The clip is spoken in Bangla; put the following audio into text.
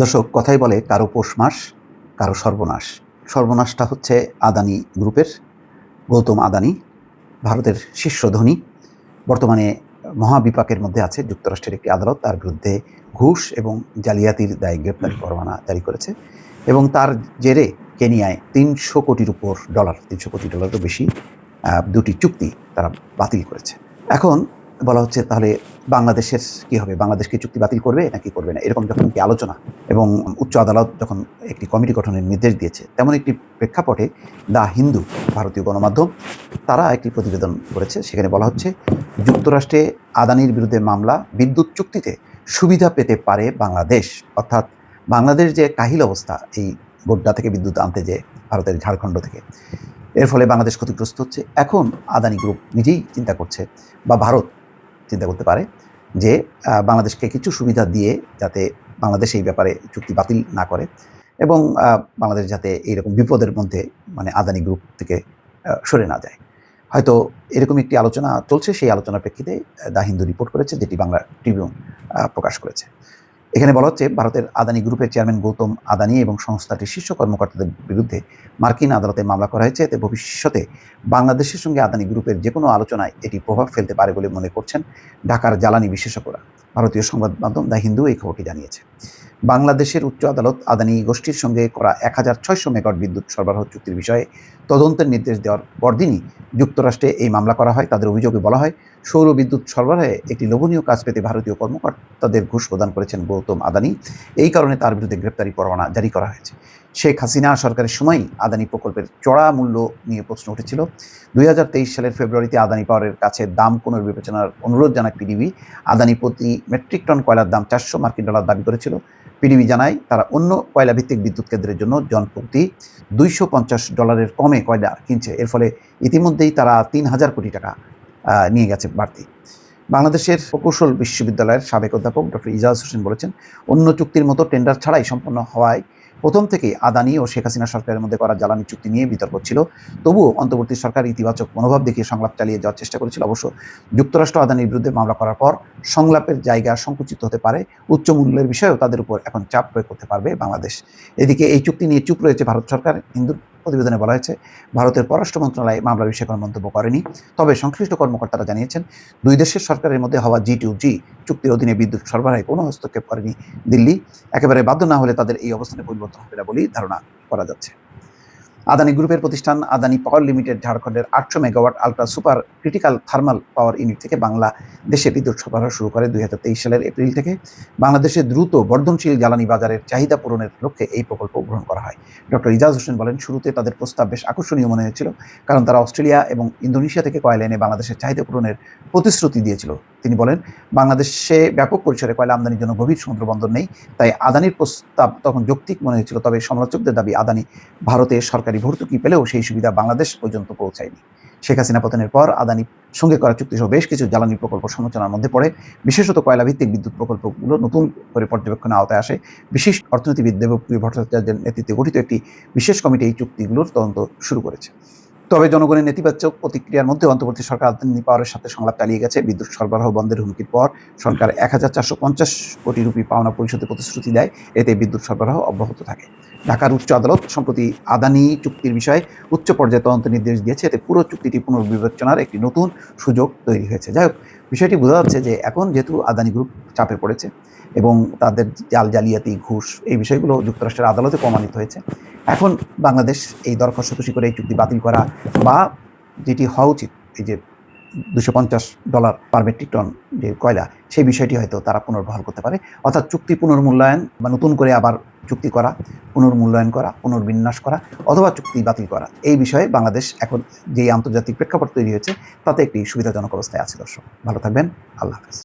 দর্শক, কথাই বলে কারো পৌষ মাস কারো সর্বনাশ। সর্বনাশটা হচ্ছে আদানি গ্রুপের। গৌতম আদানি ভারতের শীর্ষ ধনী, বর্তমানে মহাবিপাকের মধ্যে আছে। যুক্তরাষ্ট্রের একটি আদালত তার বিরুদ্ধে ঘুষ এবং জালিয়াতির দায়ে গ্রেপ্তারি পরোয়ানা জারি করেছে এবং তার জেরে কেনিয়ায় $300 কোটি, $300 কোটিরও বেশি দুটি চুক্তি তারা বাতিল করেছে। এখন বলা হচ্ছে, তাহলে বাংলাদেশের কি হবে? বাংলাদেশ কি চুক্তি বাতিল করবে নাকি করবে না? এরকম যখন একটি আলোচনা এবং উচ্চ আদালত যখন একটি কমিটি গঠনের নির্দেশ দিয়েছে, তেমন একটি প্রেক্ষাপটে দ্য হিন্দু, ভারতীয় গণমাধ্যম, তারা একটি প্রতিবেদন করেছে। সেখানে বলা হচ্ছে, যুক্তরাষ্ট্রে আদানির বিরুদ্ধে মামলা, বিদ্যুৎ চুক্তিতে সুবিধা পেতে পারে বাংলাদেশ। অর্থাৎ বাংলাদেশ যে কাহিল অবস্থা, এই গোড্ডা থেকে বিদ্যুৎ আনতে, যে ভারতের ঝাড়খণ্ড থেকে, এর ফলে বাংলাদেশ ক্ষতিগ্রস্ত হচ্ছে। এখন আদানি গ্রুপ নিজেই চিন্তা করছে, বা ভারত চিন্তা করতে পারে যে বাংলাদেশকে কিছু সুবিধা দিয়ে যাতে বাংলাদেশ এই ব্যাপারে চুক্তি বাতিল না করে এবং বাংলাদেশ যাতে এইরকম বিপদের মধ্যে আদানি গ্রুপ থেকে সরে না যায়। হয়তো এরকম একটি আলোচনা চলছে। সেই আলোচনার প্রেক্ষিতে দ্য হিন্দু রিপোর্ট করেছে, যেটি বাংলা ট্রিবিউন প্রকাশ করেছে। এখানে বলা হচ্ছে, ভারতের আদানি গ্রুপের চেয়ারম্যান গৌতম আদানি এবং সংস্থাটির শীর্ষ কর্মকর্তাদের বিরুদ্ধে মার্কিন আদালতে মামলা করা হয়েছে। এতে ভবিষ্যতে বাংলাদেশের সঙ্গে আদানি গ্রুপের যে কোনো আলোচনায় এটি প্রভাব ফেলতে পারে বলে মনে করছেন ঢাকার জ্বালানি বিশেষজ্ঞরা। ভারতীয় সংবাদ মাধ্যম দ্য হিন্দু এই খবরটি জানিয়েছে। বাংলাদেশের উচ্চ আদালত আদানি গোষ্ঠীর সঙ্গে করা 1600 মেগাওয়াট বিদ্যুৎ সরবরাহ চুক্তির বিষয়ে তদন্তের নির্দেশ দেওয়ার পরদিনই যুক্তরাষ্ট্রে এই মামলা করা হয়। তাদের অভিযোগে বলা হয়, সৌর বিদ্যুৎ সরবরাহে একটি লোভনীয় কাজ পেতে ভারতীয় কর্মকর্তাদের ঘুষ প্রদান করেছেন গৌতম আদানি। এই কারণে তার বিরুদ্ধে গ্রেপ্তারি পরোয়ানা জারি করা হয়েছে। শেখ হাসিনা সরকারের সময়ই আদানি প্রকল্পের চড়া মূল্য নিয়ে প্রশ্ন উঠেছিল। 2023 সালের ফেব্রুয়ারিতে আদানি পাওয়ারের কাছে দাম পুনর্বিবেচনার অনুরোধ জানায় পিডিবি। আদানি প্রতি মেট্রিক টন কয়লার দাম $400 দাবি করেছিল। পিডিবি জানায়, তারা অন্য কয়লাভিত্তিক বিদ্যুৎ কেন্দ্রের জন্য জনপ্রতি $250 কমে কয়লা কিনছে। এর ফলে ইতিমধ্যেই তারা 3000 কোটি টাকা নিয়ে গেছে বাড়তি। বাংলাদেশের প্রকৌশল বিশ্ববিদ্যালয়ের সাবেক অধ্যাপক ডক্টর ইজাজ হোসেন বলেছেন, অন্য চুক্তির মতো টেন্ডার ছাড়াই সম্পন্ন হওয়ায় প্রথম থেকেই আদানি ও শেখ হাসিনা সরকারের মধ্যে করা জ্বালানি চুক্তি নিয়ে বিতর্ক ছিল। তবুও অন্তর্বর্তী সরকার ইতিবাচক মনোভাব দেখিয়ে সংলাপ চালিয়ে যাওয়ার চেষ্টা করেছিল। অবশ্য যুক্তরাষ্ট্র আদানির বিরুদ্ধে মামলা করার পর সংলাপের জায়গা সংকুচিত হতে পারে। উচ্চ মূল্যের বিষয়েও তাদের উপর এখন চাপ প্রয়োগ করতে পারবে বাংলাদেশ। এদিকে এই চুক্তি নিয়ে চুপ রয়েছে ভারত সরকার। হিন্দুর প্রতিবেদনে বলা হয়েছে, ভারতের পররাষ্ট্র মন্ত্রণালয় মামলার বিষয়ে কোনো মন্তব্য করেনি। তবে সংশ্লিষ্ট কর্মকর্তারা জানিয়েছেন, দুই দেশের সরকারের মধ্যে হওয়া G2G চুক্তির অধীনে বিদ্যুৎ সরবরাহে কোনো হস্তক্ষেপ করেনি দিল্লি। একেবারে বাধ্য না হলে তাদের এই অবস্থানে পরিবর্তন হবে না বলেই ধারণা করা যাচ্ছে। আদানি গ্রুপের প্রতিষ্ঠান আদানি পাওয়ার লিমিটেড ঝাড়খণ্ডের 800 megawatt ultra super critical thermal power unit থেকে বাংলাদেশে বিদ্যুৎ সরবরাহ শুরু করে 2023 সালের এপ্রিল থেকে। বাংলাদেশে দ্রুত বর্ধনশীল জ্বালানি বাজারের চাহিদা পূরণের লক্ষ্যে এই প্রকল্প গ্রহণ করা হয়। ডক্টর ইজাজ হোসেন বলেন, শুরুতে তাদের প্রস্তাব বেশ আকর্ষণীয় মনে হয়েছিল, কারণ তারা অস্ট্রেলিয়া এবং ইন্দোনেশিয়া থেকে কয়লা এনে বাংলাদেশের চাহিদা পূরণের প্রতিশ্রুতি দিয়েছিল। তিনি বলেন, বাংলাদেশে ব্যাপক পরিসরে কয়লা আমদানির জন্য গভীর সমুদ্র বন্দর নেই, তাই আদানির প্রস্তাব তখন যৌক্তিক মনে হয়েছিল। তবে সমালোচকদের দাবি, আদানি ভারতে সরকারি ভর্তুকি পেলেও সেই সুবিধা বাংলাদেশ পর্যন্ত পৌঁছায়নি। শেখ হাসিনা পতনের পর আদানির সঙ্গে করা চুক্তিসহ বেশ কিছু জ্বালানি প্রকল্প সমালোচনার মধ্যে পড়ে। বিশেষত কয়লাভিত্তিক বিদ্যুৎ প্রকল্পগুলো নতুন করে পর্যবেক্ষণের আওতায় আসে। বিশিষ্ট অর্থনীতিবিদ দেবপ্রিয় ভট্টাচার্যের নেতৃত্বে গঠিত একটি বিশেষ কমিটি এই চুক্তিগুলোর তদন্ত শুরু করেছে। তবে জনগণের নেতিবাচক প্রতিক্রিয়ার মধ্যে অন্তর্বর্তী সরকার আদানি পাওয়ারের সাথে সংলাপ চালিয়ে গেছে। বিদ্যুৎ সরবরাহ বন্ধের হুমকির পর সরকার 1450 কোটি রুপি পাওনা পরিশোধের প্রতিশ্রুতি দেয়। এতে বিদ্যুৎ সরবরাহ অব্যাহত থাকে। ঢাকার উচ্চ আদালত সম্প্রতি আদানি চুক্তির বিষয়ে উচ্চ পর্যায়ে তদন্তের নির্দেশ দিয়েছে। এতে পুরো চুক্তিটি পুনর্বিবেচনার একটি নতুন সুযোগ তৈরি হয়েছে। যাই হোক, বিষয়টি বোঝা যাচ্ছে যে এখন যেহেতু আদানি গ্রুপ চাপে পড়েছে এবং তাদের জালিয়াতি, ঘুষ, এই বিষয়গুলো যুক্তরাষ্ট্রের আদালতে প্রমাণিত হয়েছে, এখন বাংলাদেশ এই দর কষাকষি করে এই চুক্তি বাতিল করা, বা যেটি হওয়া উচিত, এই যে $250 পার মেট্রিক টন যে কয়লা, সেই বিষয়টি হয়তো তারা পুনর্বহাল করতে পারে। অর্থাৎ চুক্তি পুনর্মূল্যায়ন, বা নতুন করে আবার চুক্তি করা, পুনর্মূল্যায়ন করা, পুনর্বিন্যাস করা, অথবা চুক্তি বাতিল করা, এই বিষয়ে বাংলাদেশ এখন যে আন্তর্জাতিক প্রেক্ষাপট তৈরি হয়েছে তাতে একটি সুবিধাজনক অবস্থায় আছে। দর্শক, ভালো থাকবেন। আল্লাহ হাফেজ।